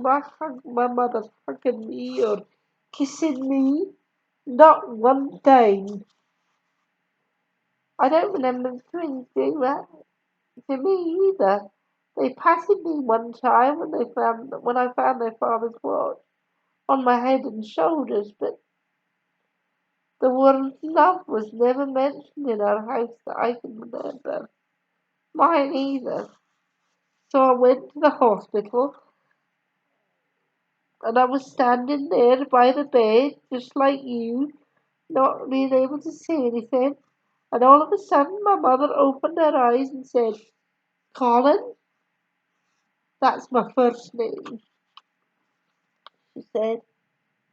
my mother hugging me or kissing me. Not one time. I don't remember the twins doing that to me either. They patted me one time when I found their father's watch on my head and shoulders, but the word love was never mentioned in our house that I can remember. Mine either. So I went to the hospital and I was standing there by the bed, just like you, not being able to say anything. And all of a sudden my mother opened her eyes and said, Colin, that's my first name. She said,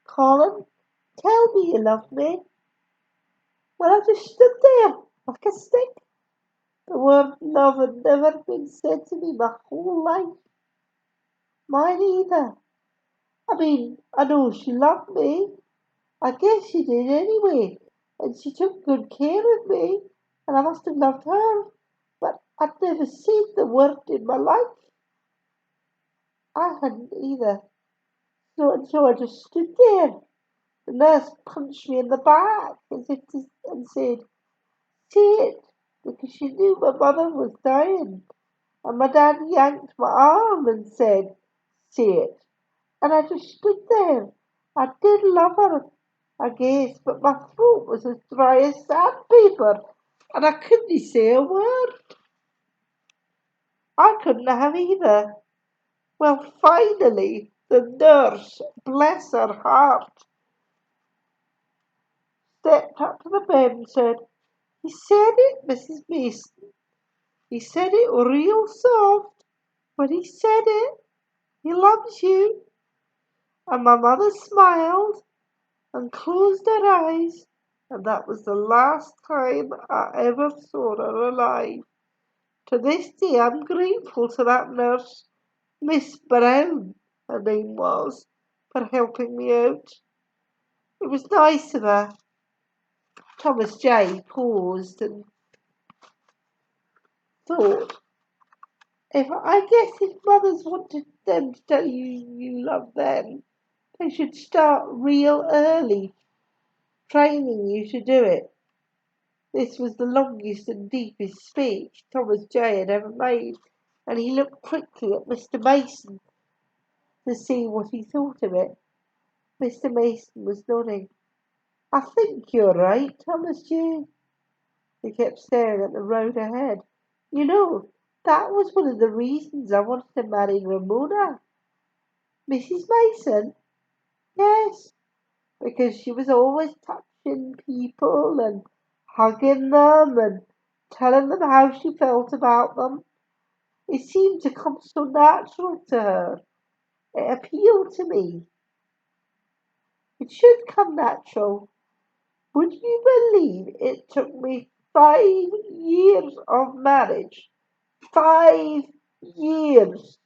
Colin, tell me you love me. Well, I just stood there like a stick. The word love had never been said to me my whole life. Mine either. I mean, I know she loved me. I guess she did anyway. And she took good care of me. And I must have loved her. But I'd never said the word in my life. I hadn't either. So I just stood there. The nurse punched me in the back and said, say it, because she knew my mother was dying. And my dad yanked my arm and said, say it. And I just stood there. I did love her, I guess, but my throat was as dry as sandpaper, and I couldn't say a word. I couldn't have either. Well, finally, the nurse, bless her heart, stepped up to the bed and said, he said it, Mrs. Mason. He said it real soft, but he said it. He loves you. And my mother smiled and closed her eyes, and that was the last time I ever saw her alive. To this day I'm grateful to that nurse, Miss Brown, her name was, for helping me out. It was nice of her. Thomas J. paused and thought, if mothers wanted them to tell you you love them, they should start real early, training you to do it. This was the longest and deepest speech Thomas J. had ever made, and he looked quickly at Mr. Mason to see what he thought of it. Mr. Mason was nodding. I think you're right, Thomas J. He kept staring at the road ahead. You know, that was one of the reasons I wanted to marry Ramona. Mrs. Mason? Yes, because she was always touching people and hugging them and telling them how she felt about them. It seemed to come so natural to her. It appealed to me. It should come natural. Would you believe it took me 5 years of marriage? 5 years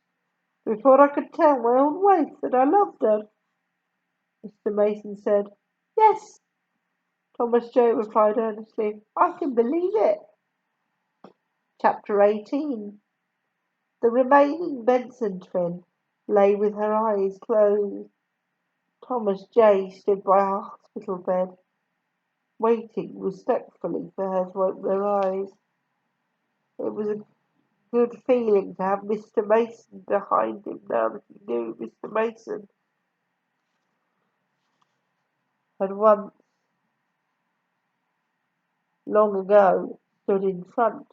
before I could tell my own wife that I loved her. Mr. Mason said, Yes. Thomas J. replied earnestly, I can believe it. Chapter 18. The remaining Benson twin lay with her eyes closed. Thomas J. stood by her hospital bed, waiting respectfully for her to open her eyes. It was a good feeling to have Mr. Mason behind him now that he knew Mr. Mason had once, long ago, stood in front.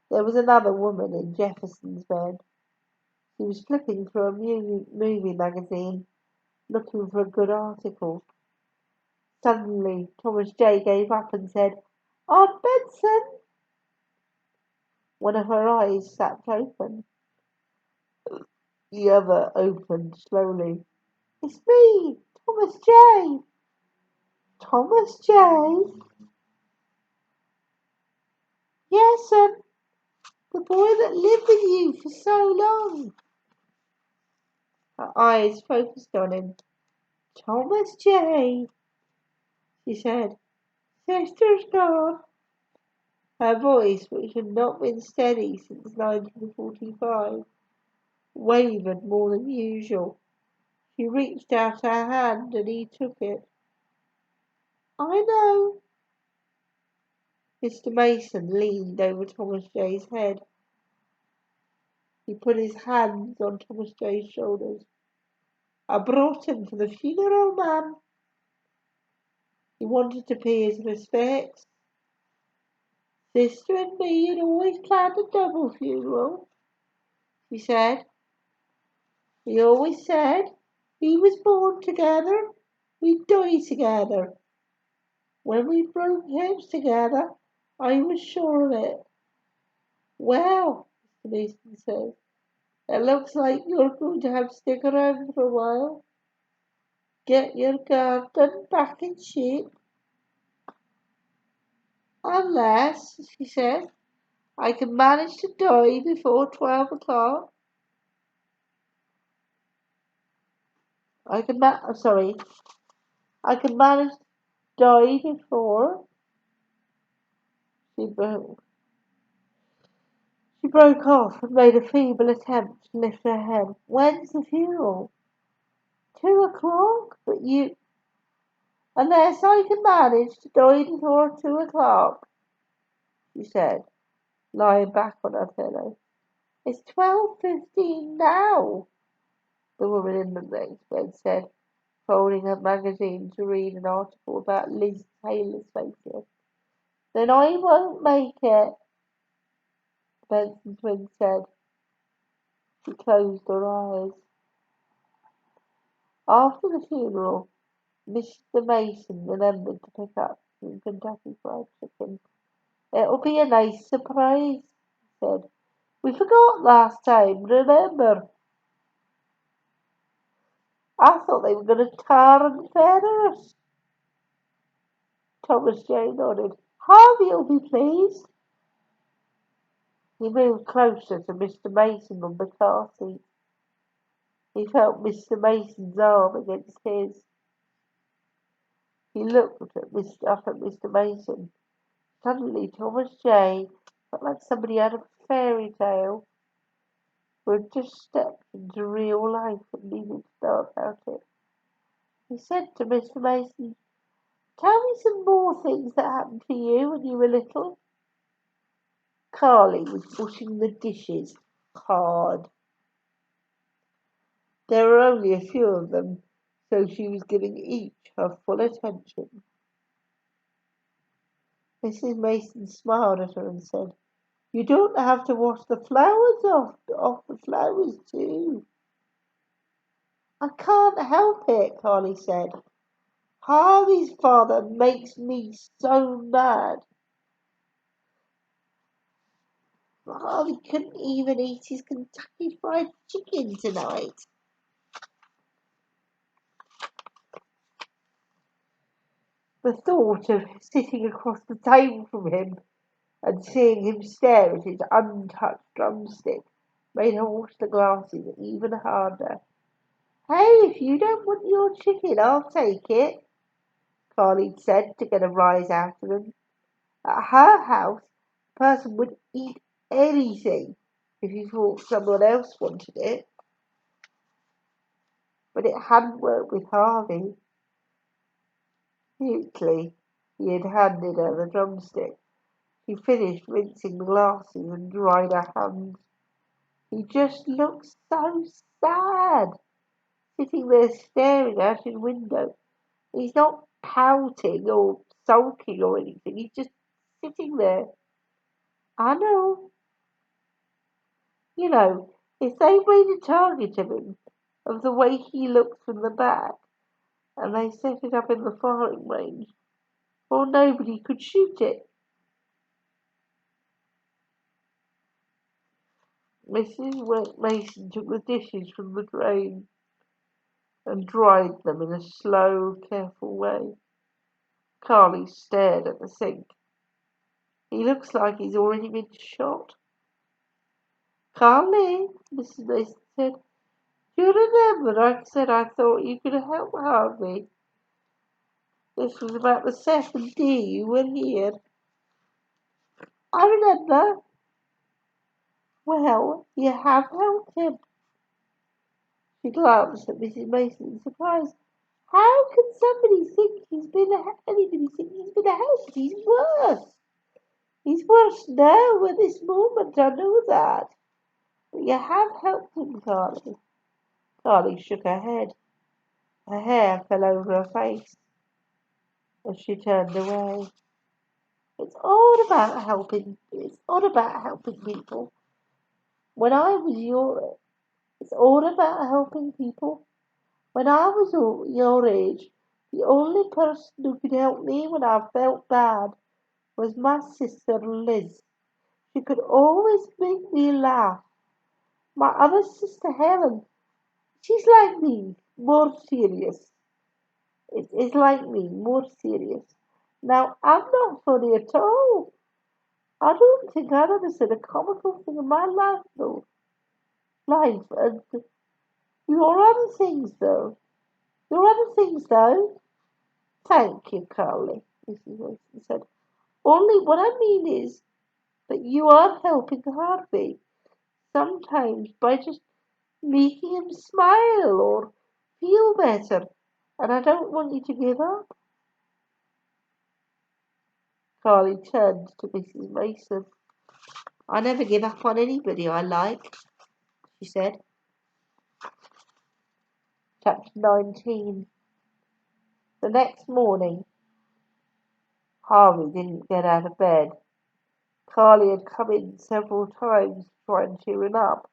There was another woman in Jefferson's bed. She was flipping through a movie magazine, looking for a good article. Suddenly, Thomas J. gave up and said, Aunt Benson! One of her eyes snapped open. The other opened slowly. It's me, Thomas J. Thomas J. Yes, the boy that lived with you for so long. Her eyes focused on him. Thomas J. She said, Sister's gone. Her voice, which had not been steady since 1945, wavered more than usual. She reached out her hand and he took it. I know. Mr. Mason leaned over Thomas J's head. He put his hands on Thomas J's shoulders. I brought him for the funeral, ma'am. He wanted to pay his respects. Sister and me had always planned a double funeral, she said. We always said we was born together, we'd die together. When we broke heads together, I was sure of it. Well, Mr. Mason said, it looks like you're going to have to stick around for a while. Get your garden back in shape. Unless, she said, I can manage to die before 12 o'clock. I can manage to die before. She broke. She broke off and made a feeble attempt to lift her head. When's the funeral? 2 o'clock? But you... Unless I can manage to die before 2 o'clock, she said, lying back on her pillow. It's 12:15 now, the woman in the next bed said, folding her magazine to read an article about Liz Taylor's facelift. Then I won't make it, the Benson twin said. She closed her eyes. After the funeral, Mr. Mason remembered to pick up some Kentucky Fried Chicken. It'll be a nice surprise, he said. We forgot last time, remember? I thought they were going to tar and feather us. Thomas J. nodded. Harvey will be pleased. He moved closer to Mr. Mason on the car seat. He felt Mr. Mason's arm against his. He looked up at Mr. Mason. Suddenly, Thomas J. felt like somebody out of a fairy tale who had just stepped into real life and needed to know about it. He said to Mr. Mason, Tell me some more things that happened to you when you were little. Carly was washing the dishes hard. There were only a few of them, so she was giving each her full attention. Mrs. Mason smiled at her and said, You don't have to wash the flowers off the flowers too. I can't help it, Carly said. Harvey's father makes me so mad. Harvey couldn't even eat his Kentucky Fried Chicken tonight. The thought of sitting across the table from him and seeing him stare at his untouched drumstick made her wash the glasses even harder. Hey, if you don't want your chicken, I'll take it, Carly said to get a rise out of him. At her house, a person would eat anything if he thought someone else wanted it. But it hadn't worked with Harvey. Mutely, he had handed her the drumstick. She finished rinsing the glasses and dried her hands. He just looked so sad, sitting there staring out his window. He's not pouting or sulking or anything. He's just sitting there. I know. You know, if they made a target of him, of the way he looked from the back, and they set it up in the firing range, or nobody could shoot it. Mrs. Mason took the dishes from the drain and dried them in a slow, careful way. Carly stared at the sink. He looks like he's already been shot. Carly, Mrs. Mason said, do you remember I said I thought you could help Harvey? This was about the second day you were here. I remember. Well, you have helped him. She glanced at Mrs. Mason in surprise. How can anybody think he's been a help? He's worse. He's worse now at this moment, I know that. But you have helped him, Carly. Carly shook her head. Her hair fell over her face as she turned away. It's all about helping people. When I was it's all about helping people. When I was your age, the only person who could help me when I felt bad was my sister Liz. She could always make me laugh. My other sister Helen, she's like me, more serious. It's like me, more serious. Now, I'm not funny at all. I don't think I've ever said a comical thing in my life, though. And your other things, though. Your other things, though. Thank you, Carly, Mrs. Wilson said. Only what I mean is that you are helping Harvey sometimes by just making him smile or feel better, and I don't want you to give up. Carly turned to Mrs. Mason. I never give up on anybody I like, she said. Chapter 19. The next morning, Harvey didn't get out of bed. Carly had come in several times to try and cheer him up,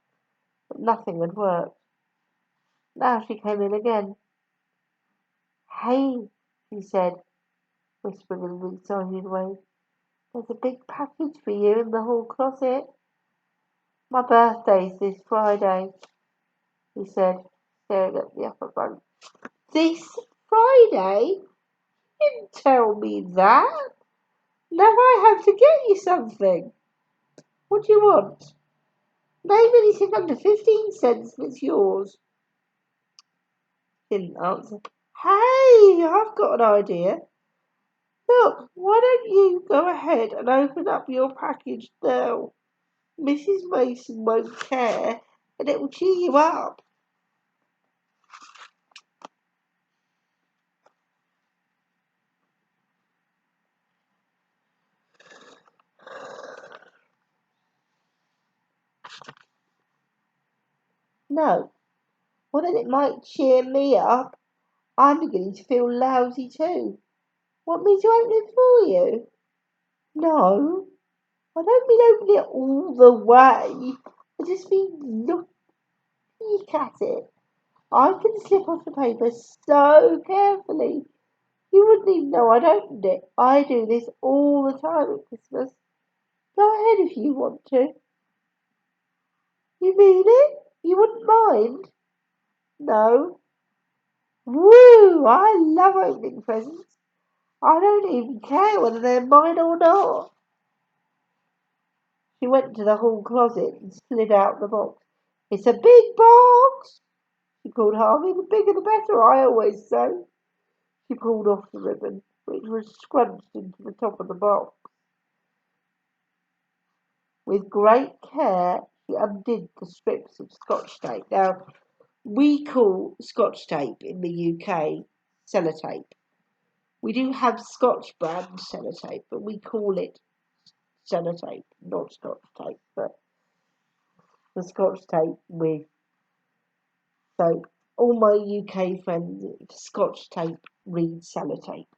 but nothing had worked. Now she came in again. Hey, she said, whispering in an excited way. There's a big package for you in the hall closet. My birthday's this Friday, he said, staring at the upper bunk. This Friday? You didn't tell me that. Now I have to get you something. What do you want? Name anything under 15 cents and it's yours. Didn't answer. Hey, I've got an idea. Look, why don't you go ahead and open up your package now? Mrs. Mason won't care and it will cheer you up. No. Well, then it might cheer me up. I'm beginning to feel lousy too. Want me to open it for you? No, I don't mean open it all the way. I just mean look at it. I can slip off the paper so carefully. You wouldn't even know I'd opened it. I do this all the time at Christmas. Go ahead if you want to. You mean it? You wouldn't mind? No. Woo! I love opening presents. I don't even care whether they're mine or not. She went to the hall closet and slid out the box. It's a big box, she called Harvey. The bigger the better, I always say. She pulled off the ribbon, which was scrunched into the top of the box. With great care, she undid the strips of Scotch tape. Now, we call Scotch tape in the UK sellotape. We do have Scotch brand sellotape, but we call it sellotape, not Scotch tape. But the Scotch tape with, so all my UK friends, Scotch tape read sellotape.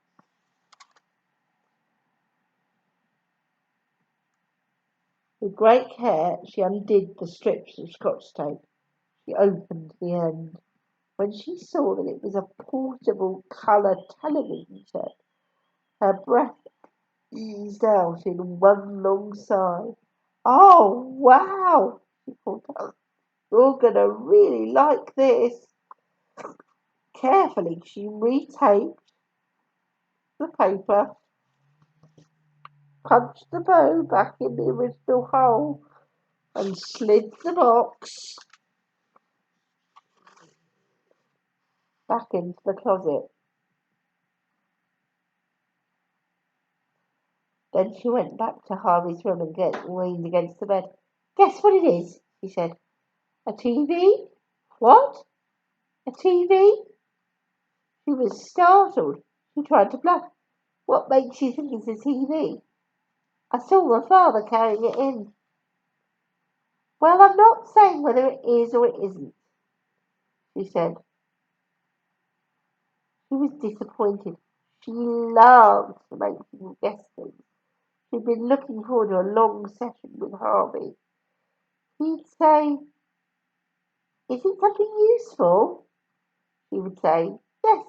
With great care, she undid the strips of Scotch tape. She opened the end. When she saw that it was a portable colour television set, her breath eased out in one long sigh. Oh, wow, she called out. You're going to really like this. Carefully, she retaped the paper, punched the bow back in the original hole, and slid the box back into the closet. Then she went back to Harvey's room and leaned against the bed. Guess what it is, she said. A TV? What? A TV? She was startled. She tried to bluff. What makes you think it's a TV? I saw my father carrying it in. Well, I'm not saying whether it is or it isn't, she said. She was disappointed. She loved to make people guess things. She'd been looking forward to a long session with Harvey. He'd say, is it something useful? She would say, yes.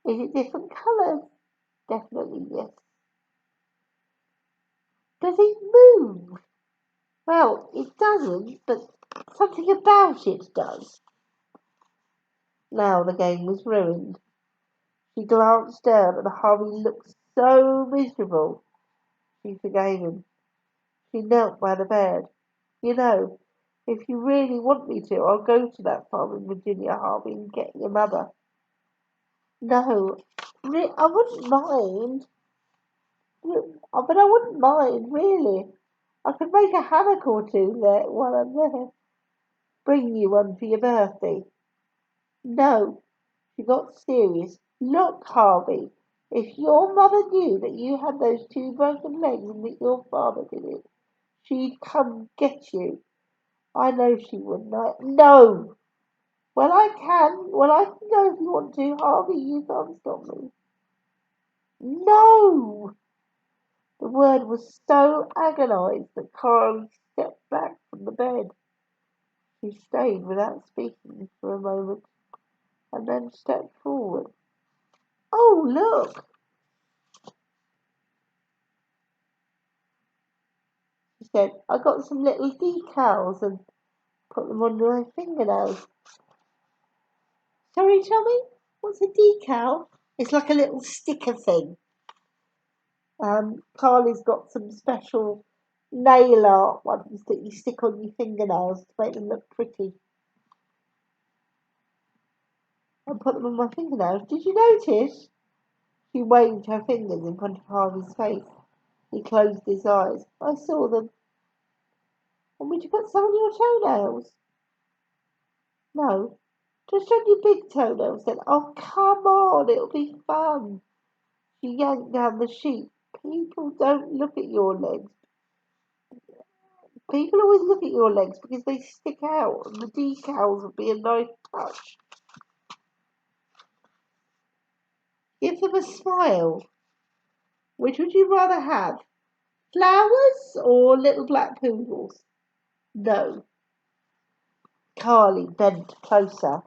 Is it different colours? Definitely yes. Does it move? Well, it doesn't, but something about it does. Now the game was ruined. She glanced down and Harvey looked so miserable. She forgave him. She knelt by the bed. You know, if you really want me to, I'll go to that farm in Virginia, Harvey, and get your mother. No, I wouldn't mind. But I wouldn't mind, really. I could make a hammock or two there while I'm there. Bring you one for your birthday. No, she got serious. Look, Harvey, if your mother knew that you had those two broken legs and that your father did it, she'd come get you. I know she wouldn't. No! Well, I can. Well, I can go if you want to, Harvey. You can't stop me. No! The word was so agonized that Carly stepped back from the bed. She stayed without speaking for a moment and then stepped forward. Oh, look, she said. I got some little decals and put them on my fingernails. Sorry, Tommy? What's a decal? It's like a little sticker thing. Carly's got some special nail art ones that you stick on your fingernails to make them look pretty. I put them on my fingernails. Did you notice? She waved her fingers in front of Harvey's face. He closed his eyes. I saw them. And would you put some on your toenails? No, just on your big toenails then. Oh, come on, it'll be fun. She yanked down the sheet. People don't look at your legs. People always look at your legs because they stick out and the decals will be a nice touch. Give them a smile. Which would you rather have? Flowers or little black poodles? No. Carly bent closer.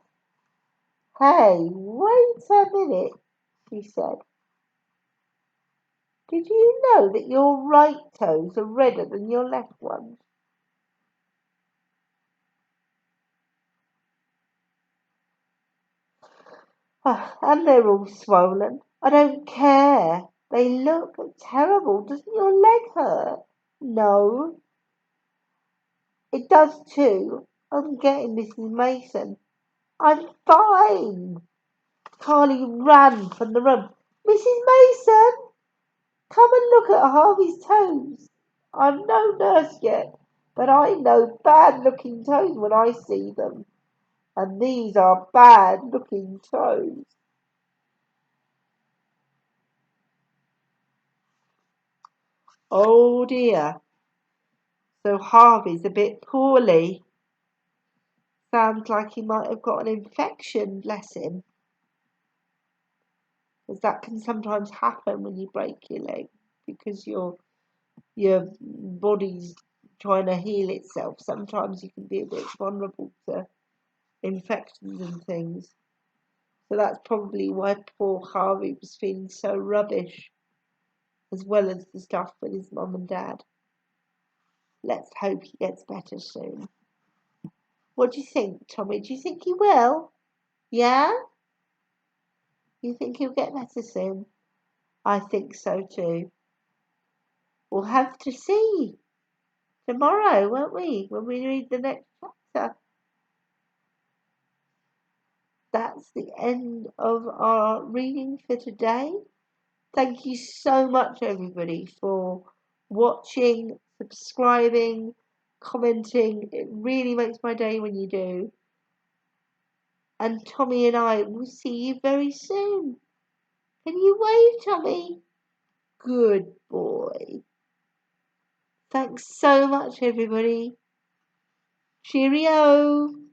Hey, wait a minute, she said. Did you know that your right toes are redder than your left ones? And they're all swollen. I don't care. They look terrible. Doesn't your leg hurt? No, it does too. I'm getting Mrs. Mason. I'm fine. Carly ran from the room. Mrs. Mason, come and look at Harvey's toes. I'm no nurse yet, but I know bad looking toes when I see them. And these are bad looking toes. Oh dear. So Harvey's a bit poorly. Sounds like he might have got an infection, bless him. Because that can sometimes happen when you break your leg because your body's trying to heal itself. Sometimes you can be a bit vulnerable to infections and things. So that's probably why poor Harvey was feeling so rubbish, as well as the stuff with his mum and dad. Let's hope he gets better soon. What do you think, Tommy? Do you think he will? Yeah? You think he'll get better soon? I think so too. We'll have to see tomorrow, won't we? When we read the next chapter. That's the end of our reading for today. Thank you so much, everybody, for watching, subscribing, commenting. It really makes my day when you do. And Tommy and I will see you very soon. Can you wave, Tommy? Good boy. Thanks so much, everybody. Cheerio.